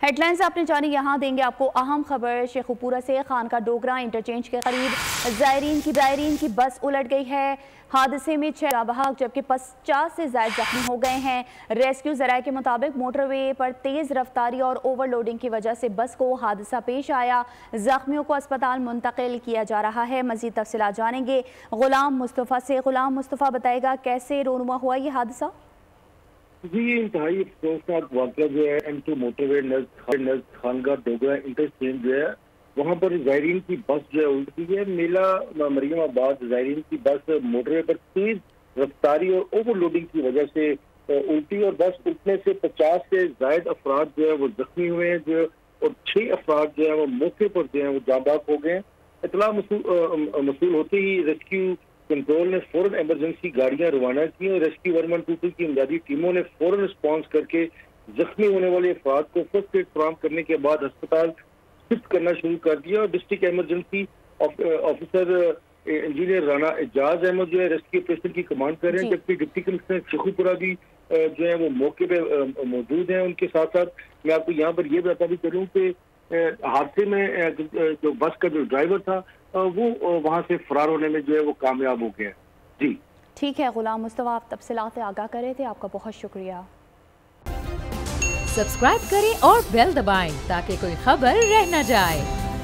Headlines आपने जानी, यहाँ देंगे आपको अहम खबर। शेखुपुरा से खान का डोगरा इंटरचेंज के करीब जायरीन की बस उलट गई है। हादसे में 6 बहाक जबकि 50 से ज्यादा जख्मी हो गए हैं। रेस्क्यू जराये के मुताबिक मोटरवे पर तेज रफ्तारी और ओवरलोडिंग की वजह से बस को हादसा पेश आया। जख्मियों को अस्पताल मुंतकिल किया जा रहा है। मजीद तफसीलात जानेंगे गुलाम मुस्तफ़ा से। गुलाम मुस्तफ़ा बताएगा कैसे रोनुमा हुआ ये हादसा। जी, इंतहाई अफसोसनाक वाक़या जो है M2 मोटरवे नज़द खानगा डोगरा इंटरचेंज जो है वहाँ पर जायरीन की बस जो है उल्टी है। मेला मरियमाबाद जायरीन की बस मोटरवे पर तेज रफ्तारी और ओवरलोडिंग की वजह से उल्टी और बस उल्टने से 50 से ज्यादा अफराद जो है वो जख्मी हुए हैं जो और 6 अफराद जो है वो मौके पर जो है वो जाबाक हो गए। इतला मसूल होते ही रेस्क्यू कंट्रोल ने फौरन इमरजेंसी गाड़ियां रवाना की और रेस्क्यू 112 की इमदादी टीमों ने फौरन रिस्पॉन्स करके जख्मी होने वाले अफराद को फर्स्ट एड फराहम करने के बाद अस्पताल शिफ्ट करना शुरू कर दिया। और district emergency officer engineer Rana Ejaz Ahmed जो है रेस्क्यू ऑपरेशन की कमांड कर रहे हैं, जबकि डिप्टी कमिश्नर शेखुपुरा भी जो है वो मौके पे मौजूद हैं। उनके साथ साथ मैं आपको यहाँ पर यह बता भी करूँ कि हादसे में जो बस का जो ड्राइवर था वो वहां से फरार होने में जो है वो कामयाब हो गया। जी ठीक है गुलाम मुस्तफा, आप तफसीलात आगाह कर रहे थे, आपका बहुत शुक्रिया। सब्सक्राइब करें और बेल दबाएं ताकि कोई खबर रह न जाए।